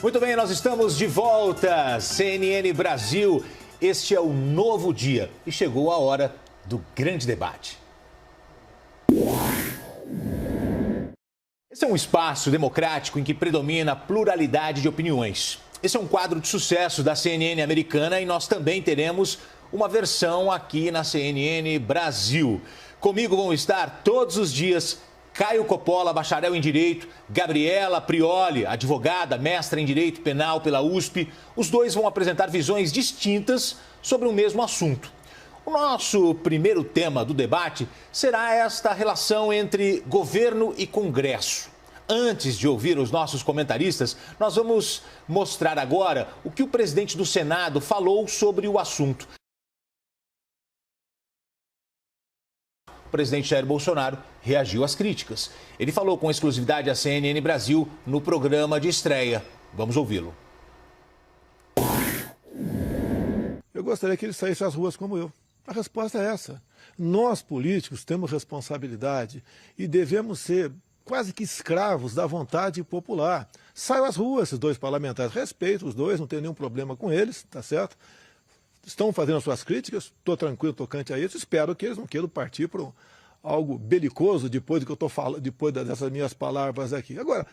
Muito bem, nós estamos de volta, CNN Brasil. Este é o novo dia e chegou a hora do grande debate. Esse é um espaço democrático em que predomina a pluralidade de opiniões. Esse é um quadro de sucesso da CNN americana e nós também teremos uma versão aqui na CNN Brasil. Comigo vão estar todos os dias Caio Coppola, bacharel em Direito, Gabriela Prioli, advogada, mestra em Direito Penal pela USP. Os dois vão apresentar visões distintas sobre o mesmo assunto. O nosso primeiro tema do debate será esta relação entre governo e Congresso. Antes de ouvir os nossos comentaristas, nós vamos mostrar agora o que o presidente do Senado falou sobre o assunto. O presidente Jair Bolsonaro reagiu às críticas. Ele falou com exclusividade à CNN Brasil no programa de estreia. Vamos ouvi-lo. Eu gostaria que ele saísse às ruas como eu. A resposta é essa. Nós, políticos, temos responsabilidade e devemos ser quase que escravos da vontade popular. Saiam às ruas esses dois parlamentares. Respeito os dois, não tenho nenhum problema com eles, tá certo? Estão fazendo as suas críticas, estou tranquilo tocante a isso. Espero que eles não queiram partir para algo belicoso depois do que eu estou falando, depois dessas minhas palavras aqui. Agora,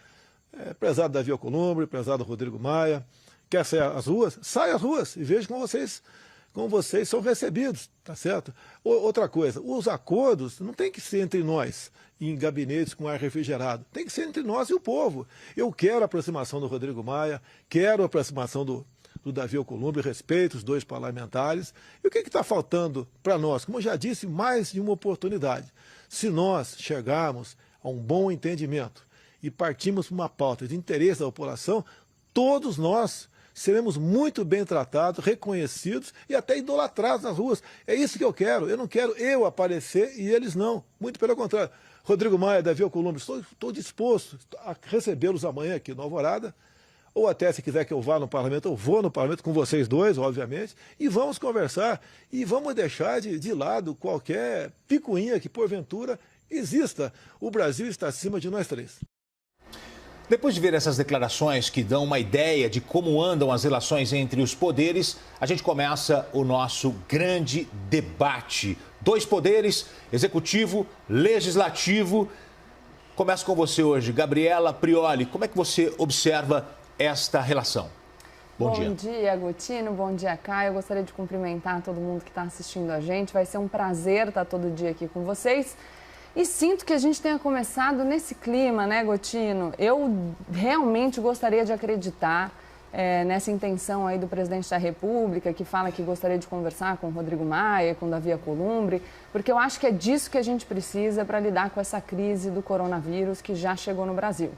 prezado Davi Alcolumbre, prezado Rodrigo Maia, quer sair às ruas? Saia às ruas e veja como vocês são recebidos, tá certo? Outra coisa, os acordos não tem que ser entre nós, em gabinetes com ar refrigerado, tem que ser entre nós e o povo. Eu quero a aproximação do Rodrigo Maia, quero a aproximação do Davi Alcolumbre, respeito os dois parlamentares. E o que está faltando para nós? Como eu já disse, mais de uma oportunidade. Se nós chegarmos a um bom entendimento e partirmos para uma pauta de interesse da população, todos nós seremos muito bem tratados, reconhecidos e até idolatrados nas ruas. É isso que eu quero. Eu não quero eu aparecer e eles não. Muito pelo contrário. Rodrigo Maia, Davi Alcolumbre, estou disposto a recebê-los amanhã aqui no Alvorada, ou até se quiser que eu vá no parlamento, eu vou no parlamento com vocês dois, obviamente, e vamos conversar e vamos deixar de lado qualquer picuinha que porventura exista. O Brasil está acima de nós três. Depois de ver essas declarações que dão uma ideia de como andam as relações entre os poderes, a gente começa o nosso grande debate. Dois poderes, executivo, legislativo. Começo com você hoje, Gabriela Prioli. Como é que você observa esta relação? Bom dia. Bom dia, Agostino. Bom dia, Caio. Eu gostaria de cumprimentar todo mundo que está assistindo a gente. Vai ser um prazer estar todo dia aqui com vocês. E sinto que a gente tenha começado nesse clima, né, Gotino? Eu realmente gostaria de acreditar nessa intenção aí do presidente da República, que fala que gostaria de conversar com o Rodrigo Maia, com o Davi Alcolumbre, porque eu acho que é disso que a gente precisa para lidar com essa crise do coronavírus que já chegou no Brasil.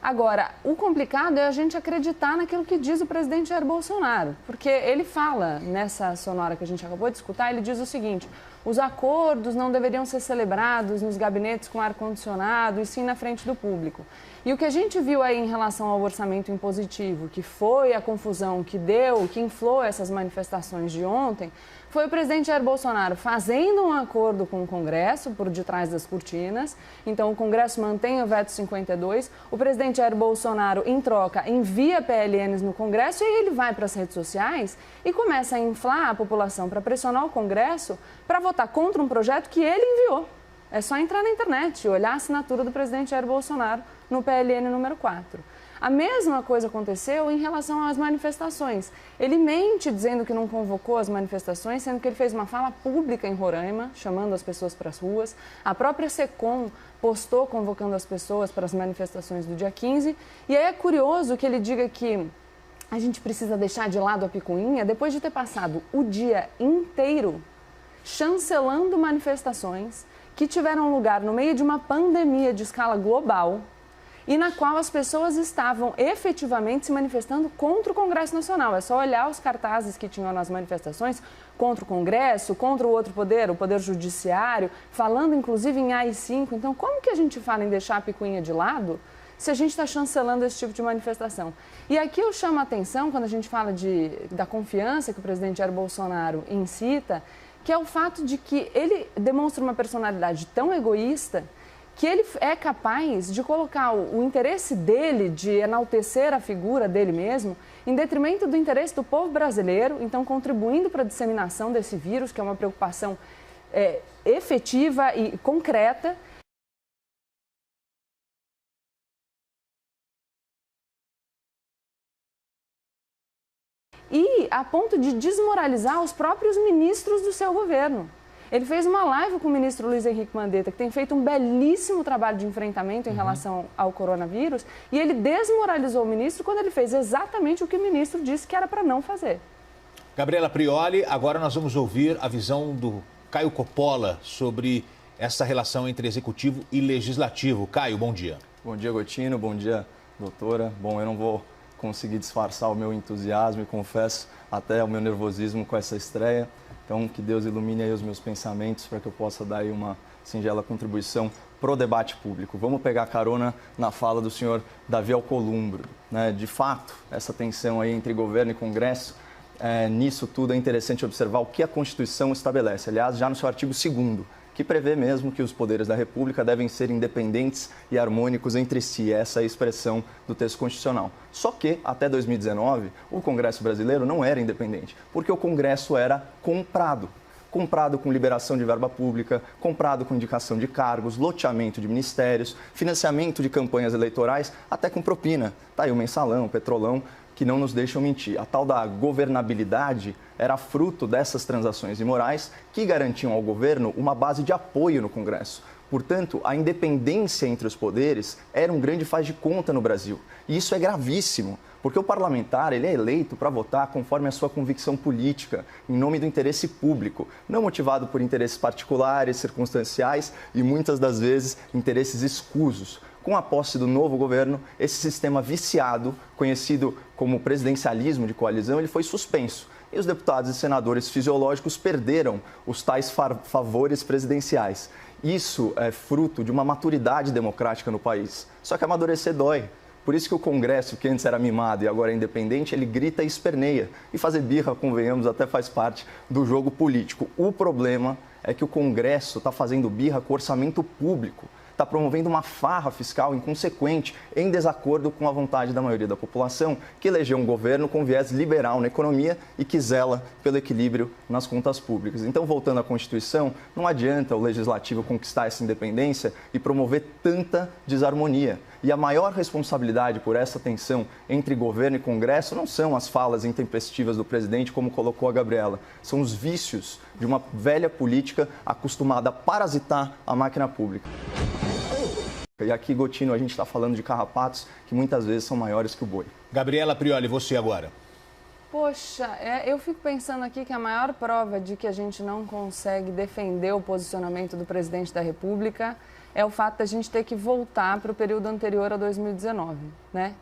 Agora, o complicado é a gente acreditar naquilo que diz o presidente Jair Bolsonaro, porque ele fala, nessa sonora que a gente acabou de escutar, ele diz o seguinte: os acordos não deveriam ser celebrados nos gabinetes com ar-condicionado e sim na frente do público. E o que a gente viu aí em relação ao orçamento impositivo, que foi a confusão que deu, que inflou essas manifestações de ontem, foi o presidente Jair Bolsonaro fazendo um acordo com o Congresso por detrás das cortinas. Então, o Congresso mantém o veto 52. O presidente Jair Bolsonaro, em troca, envia PLNs no Congresso e aí ele vai para as redes sociais e começa a inflar a população para pressionar o Congresso para votar contra um projeto que ele enviou. É só entrar na internet e olhar a assinatura do presidente Jair Bolsonaro no PLN número 4. A mesma coisa aconteceu em relação às manifestações. Ele mente dizendo que não convocou as manifestações, sendo que ele fez uma fala pública em Roraima, chamando as pessoas para as ruas. A própria SECOM postou convocando as pessoas para as manifestações do dia 15. E aí é curioso que ele diga que a gente precisa deixar de lado a picuinha, depois de ter passado o dia inteiro chancelando manifestações que tiveram lugar no meio de uma pandemia de escala global, e na qual as pessoas estavam efetivamente se manifestando contra o Congresso Nacional. É só olhar os cartazes que tinham nas manifestações contra o Congresso, contra o outro poder, o Poder Judiciário, falando inclusive em AI-5. Então, como que a gente fala em deixar a picuinha de lado se a gente está chancelando esse tipo de manifestação? E aqui eu chamo a atenção, quando a gente fala da confiança que o presidente Jair Bolsonaro incita, que é o fato de que ele demonstra uma personalidade tão egoísta que ele é capaz de colocar o interesse dele, de enaltecer a figura dele mesmo, em detrimento do interesse do povo brasileiro, então contribuindo para a disseminação desse vírus, que é uma preocupação efetiva e concreta. E a ponto de desmoralizar os próprios ministros do seu governo. Ele fez uma live com o ministro Luiz Henrique Mandetta, que tem feito um belíssimo trabalho de enfrentamento em relação ao coronavírus, e ele desmoralizou o ministro quando ele fez exatamente o que o ministro disse que era para não fazer. Gabriela Prioli, agora nós vamos ouvir a visão do Caio Coppola sobre essa relação entre executivo e legislativo. Caio, bom dia. Bom dia, Gotino. Bom dia, doutora. Bom, eu não vou conseguir disfarçar o meu entusiasmo e confesso até o meu nervosismo com essa estreia. Então, que Deus ilumine aí os meus pensamentos para que eu possa dar aí uma singela contribuição pro debate público. Vamos pegar carona na fala do senhor Davi Alcolumbre, né? De fato, essa tensão aí entre governo e Congresso, nisso tudo é interessante observar o que a Constituição estabelece. Aliás, já no seu artigo 2º, que prevê mesmo que os poderes da República devem ser independentes e harmônicos entre si. Essa é a expressão do texto constitucional. Só que, até 2019, o Congresso brasileiro não era independente, porque o Congresso era comprado. Comprado com liberação de verba pública, comprado com indicação de cargos, loteamento de ministérios, financiamento de campanhas eleitorais, até com propina. Tá aí o mensalão, o petrolão, que não nos deixam mentir. A tal da governabilidade era fruto dessas transações imorais que garantiam ao governo uma base de apoio no Congresso. Portanto, a independência entre os poderes era um grande faz de conta no Brasil. E isso é gravíssimo, porque o parlamentar ele é eleito para votar conforme a sua convicção política, em nome do interesse público, não motivado por interesses particulares, circunstanciais e muitas das vezes interesses escusos. Com a posse do novo governo, esse sistema viciado, conhecido como presidencialismo de coalizão, ele foi suspenso. E os deputados e senadores fisiológicos perderam os tais favores presidenciais. Isso é fruto de uma maturidade democrática no país. Só que amadurecer dói. Por isso que o Congresso, que antes era mimado e agora é independente, ele grita e esperneia. E fazer birra, convenhamos, até faz parte do jogo político. O problema é que o Congresso está fazendo birra com o orçamento público. Está promovendo uma farra fiscal inconsequente, em desacordo com a vontade da maioria da população, que elegeu um governo com viés liberal na economia e que zela pelo equilíbrio nas contas públicas. Então, voltando à Constituição, não adianta o Legislativo conquistar essa independência e promover tanta desarmonia. E a maior responsabilidade por essa tensão entre governo e Congresso não são as falas intempestivas do presidente, como colocou a Gabriela, são os vícios de uma velha política acostumada a parasitar a máquina pública. E aqui, Gotino, a gente está falando de carrapatos que muitas vezes são maiores que o boi. Gabriela Prioli, você agora. Poxa, eu fico pensando aqui que a maior prova de que a gente não consegue defender o posicionamento do presidente da República é o fato da gente ter que voltar para o período anterior a 2019, né?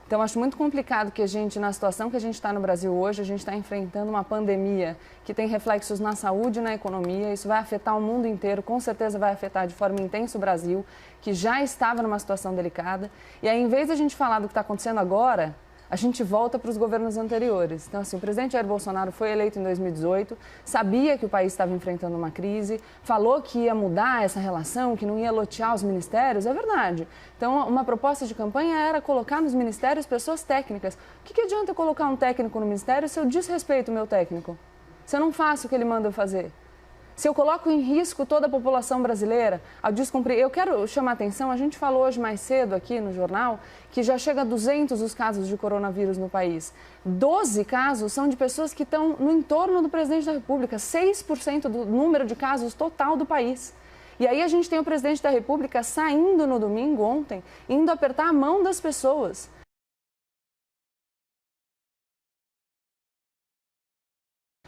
Então, acho muito complicado que a gente, na situação que a gente está no Brasil hoje, a gente está enfrentando uma pandemia que tem reflexos na saúde e na economia. Isso vai afetar o mundo inteiro, com certeza vai afetar de forma intensa o Brasil, que já estava numa situação delicada. E aí, em vez de a gente falar do que está acontecendo agora, a gente volta para os governos anteriores. Então, assim, o presidente Jair Bolsonaro foi eleito em 2018, sabia que o país estava enfrentando uma crise, falou que ia mudar essa relação, que não ia lotear os ministérios, é verdade. Então, uma proposta de campanha era colocar nos ministérios pessoas técnicas. O que adianta eu colocar um técnico no ministério se eu desrespeito o meu técnico? Se eu não faço o que ele manda eu fazer? Se eu coloco em risco toda a população brasileira ao descumprir... Eu quero chamar a atenção, a gente falou hoje mais cedo aqui no jornal que já chega a 200 os casos de coronavírus no país. 12 casos são de pessoas que estão no entorno do presidente da República, 6% do número de casos total do país. E aí a gente tem o presidente da República saindo no domingo, ontem, indo apertar a mão das pessoas.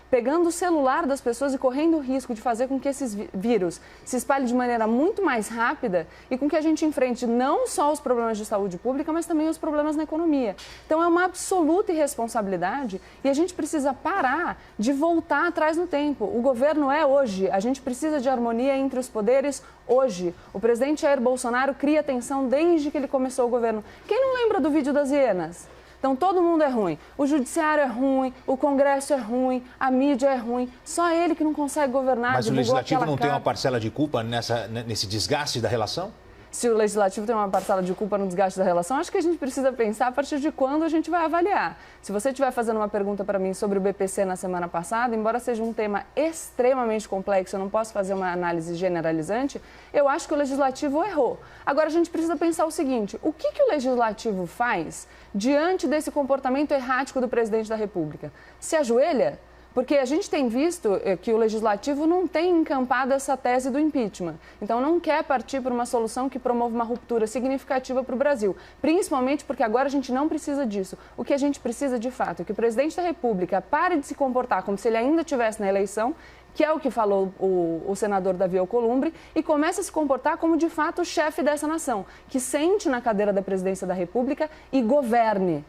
Pegando o celular das pessoas e correndo o risco de fazer com que esses vírus se espalhem de maneira muito mais rápida e com que a gente enfrente não só os problemas de saúde pública, mas também os problemas na economia. Então é uma absoluta irresponsabilidade e a gente precisa parar de voltar atrás no tempo. O governo é hoje, a gente precisa de harmonia entre os poderes hoje. O presidente Jair Bolsonaro cria tensão desde que ele começou o governo. Quem não lembra do vídeo das hienas? Então, todo mundo é ruim. O judiciário é ruim, o Congresso é ruim, a mídia é ruim. Só ele que não consegue governar. Mas o Legislativo não tem uma parcela de culpa nesse desgaste da relação? se o Legislativo tem uma parcela de culpa no desgaste da relação, acho que a gente precisa pensar a partir de quando a gente vai avaliar. Se você estiver fazendo uma pergunta para mim sobre o BPC na semana passada, embora seja um tema extremamente complexo, eu não posso fazer uma análise generalizante, eu acho que o Legislativo errou. Agora, a gente precisa pensar o seguinte, o que o Legislativo faz diante desse comportamento errático do presidente da República? Se ajoelha? Porque a gente tem visto que o Legislativo não tem encampado essa tese do impeachment. Então, não quer partir para uma solução que promova uma ruptura significativa para o Brasil. Principalmente porque agora a gente não precisa disso. O que a gente precisa, de fato, é que o presidente da República pare de se comportar como se ele ainda estivesse na eleição, que é o que falou o senador Davi Alcolumbre, e comece a se comportar como, de fato, o chefe dessa nação, que sente na cadeira da presidência da República e governe.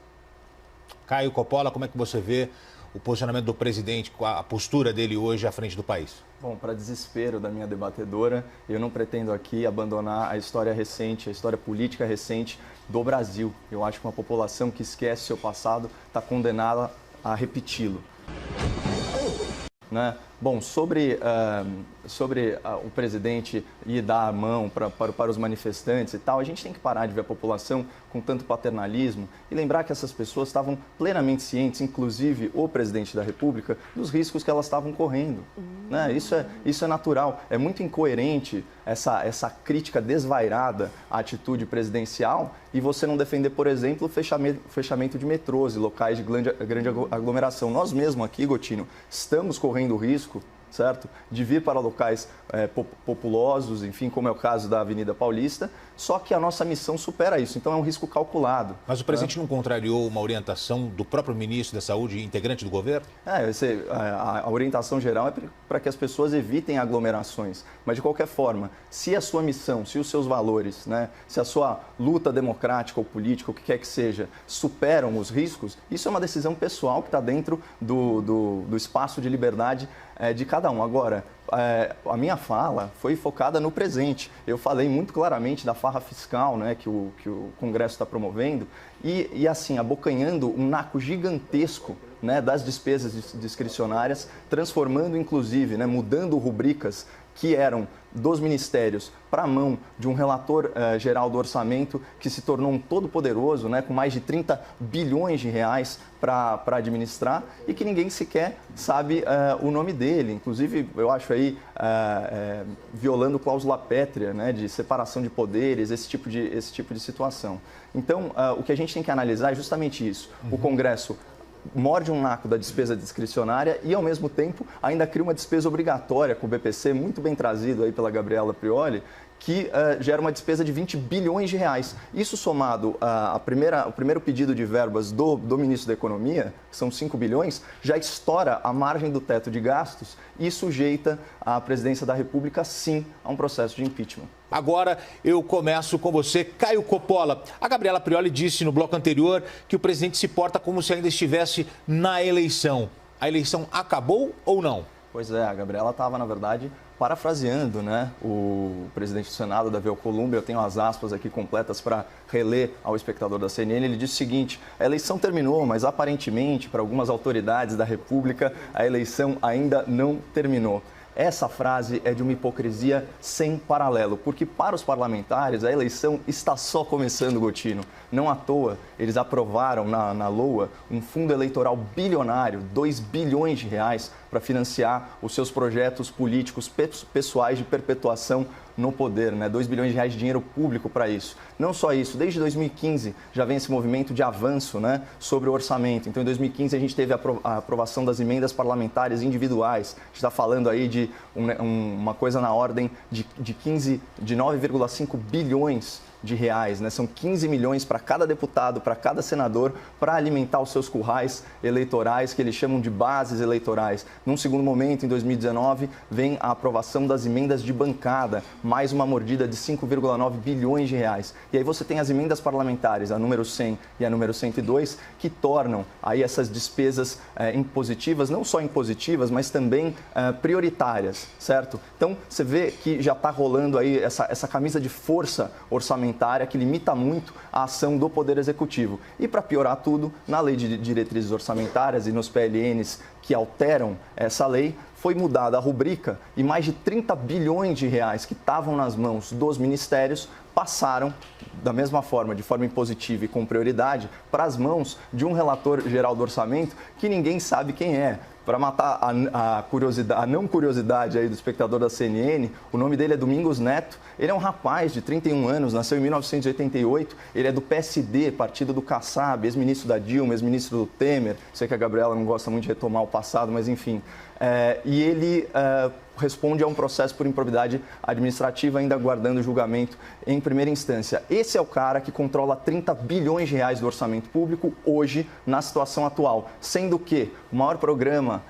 Caio Coppola, como é que você vê o posicionamento do presidente, a postura dele hoje à frente do país? Bom, para desespero da minha debatedora, eu não pretendo aqui abandonar a história recente, a história política recente do Brasil. Eu acho que uma população que esquece seu passado está condenada a repeti-lo. Né? Bom, sobre o presidente ir dar a mão para os manifestantes e tal, a gente tem que parar de ver a população com tanto paternalismo e lembrar que essas pessoas estavam plenamente cientes, inclusive o presidente da República, dos riscos que elas estavam correndo. Né? Isso é natural. É muito incoerente essa crítica desvairada à atitude presidencial e você não defender, por exemplo, o fechamento de metrôs e locais de grande aglomeração. Nós mesmos aqui, Gotino, estamos correndo o risco, certo, de vir para locais populosos, enfim, como é o caso da Avenida Paulista, só que a nossa missão supera isso, então é um risco calculado. Mas o presidente não contrariou uma orientação do próprio ministro da Saúde, integrante do governo? A orientação geral é para que as pessoas evitem aglomerações, mas de qualquer forma, se a sua missão, se os seus valores, né, se a sua luta democrática ou política, o que quer que seja, superam os riscos, isso é uma decisão pessoal que está dentro do espaço de liberdade de cada um. Agora, a minha fala foi focada no presente. Eu falei muito claramente da farra fiscal, né, que o Congresso está promovendo e assim, abocanhando um naco gigantesco, né, das despesas discricionárias, transformando inclusive, né, mudando rubricas que eram dos ministérios para a mão de um relator geral do orçamento que se tornou um todo-poderoso, né, com mais de 30 bilhões de reais para administrar e que ninguém sequer sabe o nome dele. Inclusive, eu acho aí violando cláusula pétrea, né, de separação de poderes, esse tipo de situação. Então, o que a gente tem que analisar é justamente isso. O Congresso morde um naco da despesa discricionária e, ao mesmo tempo, ainda cria uma despesa obrigatória com o BPC, muito bem trazido aí pela Gabriela Prioli, que gera uma despesa de 20 bilhões de reais. Isso somado ao primeiro pedido de verbas do ministro da Economia, que são 5 bilhões, já estoura a margem do teto de gastos e sujeita a presidência da República, sim, a um processo de impeachment. Agora eu começo com você, Caio Coppola. A Gabriela Prioli disse no bloco anterior que o presidente se porta como se ainda estivesse na eleição. A eleição acabou ou não? Pois é, a Gabriela estava, na verdade, parafraseando, né, o presidente do Senado, Davi Alcolumbre. Eu tenho as aspas aqui completas para reler ao espectador da CNN. Ele disse o seguinte: a eleição terminou, mas aparentemente, para algumas autoridades da República, a eleição ainda não terminou. Essa frase é de uma hipocrisia sem paralelo, porque para os parlamentares a eleição está só começando, Gotino. Não à toa, eles aprovaram na LOA um fundo eleitoral bilionário, 2 bilhões de reais, para financiar os seus projetos políticos pessoais de perpetuação no poder, né? 2 bilhões de reais de dinheiro público para isso. Não só isso, desde 2015 já vem esse movimento de avanço, né, sobre o orçamento. Então, em 2015 a gente teve a aprovação das emendas parlamentares individuais. A gente está falando aí de uma coisa na ordem de 9,5 bilhões de reais, né? São 15 milhões para cada deputado, para cada senador, para alimentar os seus currais eleitorais, que eles chamam de bases eleitorais. Num segundo momento, em 2019, vem a aprovação das emendas de bancada, mais uma mordida de 5,9 bilhões de reais. E aí você tem as emendas parlamentares, a número 100 e a número 102, que tornam aí essas despesas impositivas, não só impositivas, mas também prioritárias, certo? Então, você vê que já está rolando aí essa camisa de força orçamentária que limita muito a ação do Poder Executivo. E para piorar tudo, na Lei de Diretrizes Orçamentárias e nos PLNs que alteram essa lei, foi mudada a rubrica e mais de 30 bilhões de reais que estavam nas mãos dos ministérios passaram, da mesma forma, de forma impositiva e com prioridade, para as mãos de um relator geral do orçamento que ninguém sabe quem é. Para matar a não curiosidade aí do espectador da CNN, o nome dele é Domingos Neto. Ele é um rapaz de 31 anos, nasceu em 1988. Ele é do PSD, partido do Kassab, ex-ministro da Dilma, ex-ministro do Temer. Sei que a Gabriela não gosta muito de retomar o passado, mas enfim. E ele responde a um processo por improbidade administrativa, ainda aguardando julgamento em primeira instância. Esse é o cara que controla 30 bilhões de reais do orçamento público hoje, na situação atual, sendo que o maior programa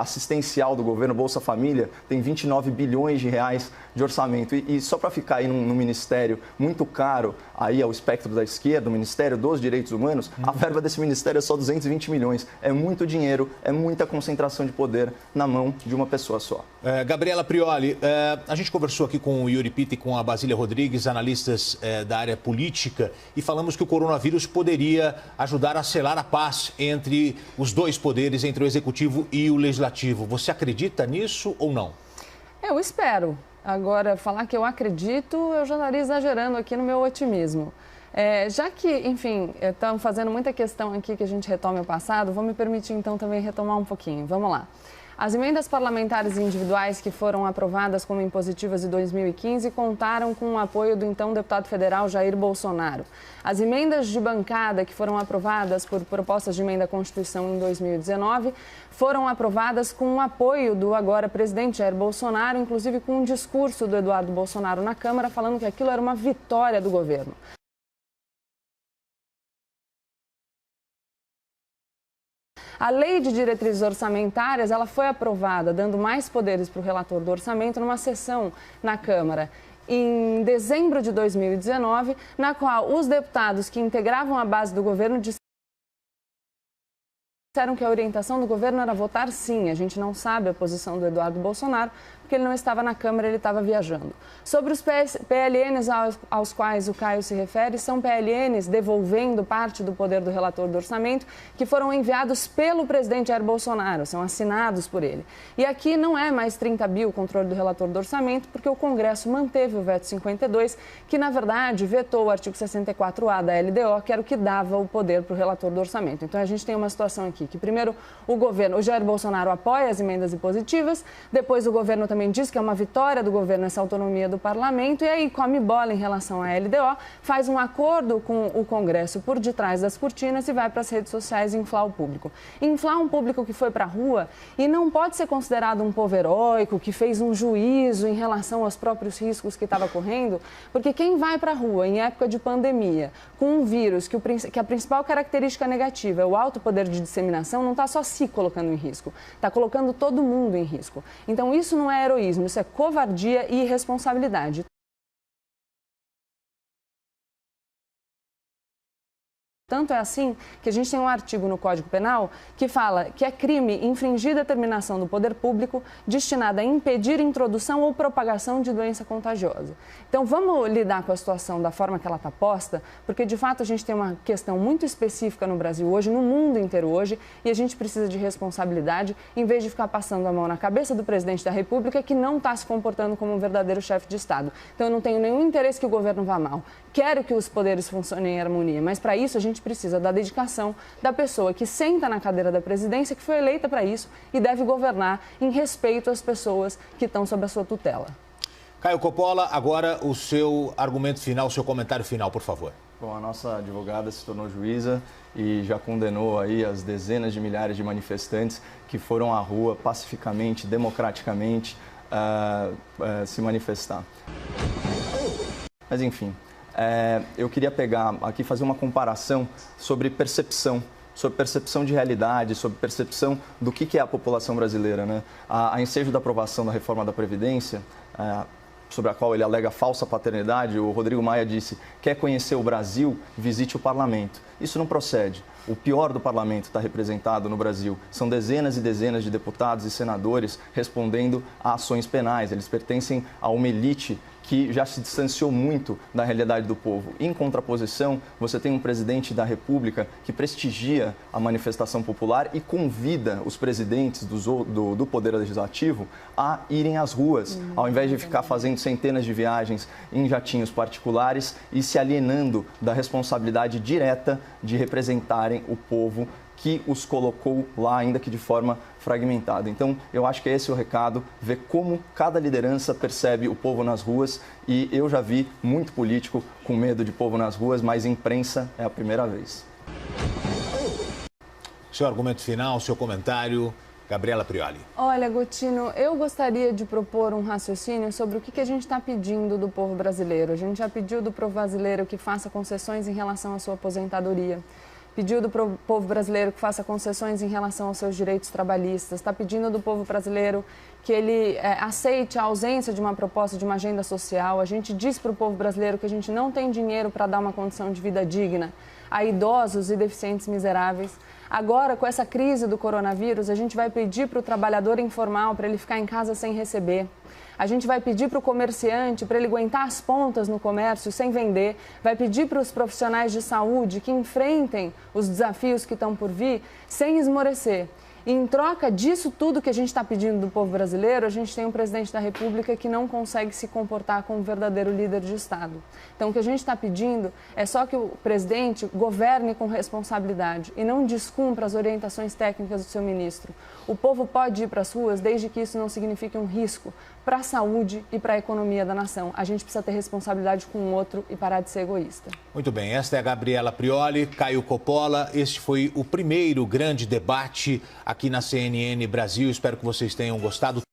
assistencial do governo, Bolsa Família, tem 29 bilhões de reais de orçamento. E só para ficar aí num ministério muito caro, aí ao espectro da esquerda, o Ministério dos Direitos Humanos, a verba desse ministério é só 220 milhões. É muito dinheiro, é muita concentração de poder na mão de uma pessoa só. Gabriela Prioli, a gente conversou aqui com o Yuri Pitta e com a Basília Rodrigues, analistas da área política, e falamos que o coronavírus poderia ajudar a selar a paz entre os dois poderes, entre o Executivo e o Legislativo. Você acredita nisso ou não? Eu espero. Agora, falar que eu acredito, eu já estaria exagerando aqui no meu otimismo. Já que, enfim, estamos fazendo muita questão aqui que a gente retome o passado, vou me permitir então também retomar um pouquinho. Vamos lá. As emendas parlamentares individuais que foram aprovadas como impositivas em 2015 contaram com o apoio do então deputado federal Jair Bolsonaro. As emendas de bancada que foram aprovadas por propostas de emenda à Constituição em 2019 foram aprovadas com o apoio do agora presidente Jair Bolsonaro, inclusive com um discurso do Eduardo Bolsonaro na Câmara falando que aquilo era uma vitória do governo. A lei de diretrizes orçamentárias, ela foi aprovada, dando mais poderes para o relator do orçamento numa sessão na Câmara em dezembro de 2019, na qual os deputados que integravam a base do governo disseram que a orientação do governo era votar sim. A gente não sabe a posição do Eduardo Bolsonaro, porque ele não estava na Câmara, ele estava viajando. Sobre os PLNs aos quais o Caio se refere, são PLNs devolvendo parte do poder do relator do orçamento, que foram enviados pelo presidente Jair Bolsonaro, são assinados por ele. E aqui não é mais 30 bi o controle do relator do orçamento, porque o Congresso manteve o veto 52, que na verdade vetou o artigo 64A da LDO, que era o que dava o poder para o relator do orçamento. Então a gente tem uma situação aqui que primeiro o Jair Bolsonaro apoia as emendas impositivas, depois o governo também diz que é uma vitória do governo essa autonomia do parlamento e aí come bola em relação à LDO, faz um acordo com o Congresso por detrás das cortinas e vai para as redes sociais inflar o público. Inflar um público que foi para a rua e não pode ser considerado um povo heróico, que fez um juízo em relação aos próprios riscos que estava correndo, porque quem vai para a rua em época de pandemia, com um vírus que a principal característica negativa é o alto poder de disseminação, não está só se colocando em risco, está colocando todo mundo em risco. Então isso não é heroísmo, isso é covardia e irresponsabilidade. Tanto é assim que a gente tem um artigo no Código Penal que fala que é crime infringir determinação do poder público destinada a impedir introdução ou propagação de doença contagiosa. Então vamos lidar com a situação da forma que ela está posta, porque de fato a gente tem uma questão muito específica no Brasil hoje, no mundo inteiro hoje, e a gente precisa de responsabilidade em vez de ficar passando a mão na cabeça do presidente da República que não está se comportando como um verdadeiro chefe de Estado. Então eu não tenho nenhum interesse que o governo vá mal. Quero que os poderes funcionem em harmonia, mas para isso a gente precisa da dedicação da pessoa que senta na cadeira da presidência, que foi eleita para isso e deve governar em respeito às pessoas que estão sob a sua tutela. Caio Coppola, agora o seu argumento final, o seu comentário final, por favor. Bom, a nossa advogada se tornou juíza e já condenou aí as dezenas de milhares de manifestantes que foram à rua pacificamente, democraticamente, se manifestar. Mas enfim, eu queria pegar aqui, fazer uma comparação sobre percepção de realidade, sobre percepção do que é a população brasileira, né? A ensejo da aprovação da reforma da Previdência, sobre a qual ele alega falsa paternidade, o Rodrigo Maia disse: quer conhecer o Brasil, visite o parlamento. Isso não procede. O pior do parlamento está representado no Brasil. São dezenas e dezenas de deputados e senadores respondendo a ações penais. Eles pertencem a uma elite que já se distanciou muito da realidade do povo. Em contraposição, você tem um presidente da República que prestigia a manifestação popular e convida os presidentes do Poder Legislativo a irem às ruas, ao invés de ficar fazendo centenas de viagens em jatinhos particulares e se alienando da responsabilidade direta de representarem o povo que os colocou lá, ainda que de forma fragmentada. Então, eu acho que esse é o recado, ver como cada liderança percebe o povo nas ruas, e eu já vi muito político com medo de povo nas ruas, mas imprensa é a primeira vez. Seu argumento final, seu comentário, Gabriela Prioli. Olha, Gotino, eu gostaria de propor um raciocínio sobre o que a gente está pedindo do povo brasileiro. A gente já pediu do povo brasileiro que faça concessões em relação à sua aposentadoria. Pediu do povo brasileiro que faça concessões em relação aos seus direitos trabalhistas, está pedindo do povo brasileiro que ele aceite a ausência de uma proposta de uma agenda social. A gente diz para o povo brasileiro que a gente não tem dinheiro para dar uma condição de vida digna a idosos e deficientes miseráveis. Agora, com essa crise do coronavírus, a gente vai pedir para o trabalhador informal para ele ficar em casa sem receber. A gente vai pedir para o comerciante para ele aguentar as pontas no comércio sem vender. Vai pedir para os profissionais de saúde que enfrentem os desafios que estão por vir sem esmorecer. E em troca disso tudo que a gente está pedindo do povo brasileiro, a gente tem um presidente da República que não consegue se comportar como um verdadeiro líder de Estado. Então, o que a gente está pedindo é só que o presidente governe com responsabilidade e não descumpra as orientações técnicas do seu ministro. O povo pode ir para as ruas desde que isso não signifique um risco para a saúde e para a economia da nação. A gente precisa ter responsabilidade com o outro e parar de ser egoísta. Muito bem, esta é a Gabriela Prioli, Caio Coppola. Este foi o primeiro grande debate aqui na CNN Brasil. Espero que vocês tenham gostado.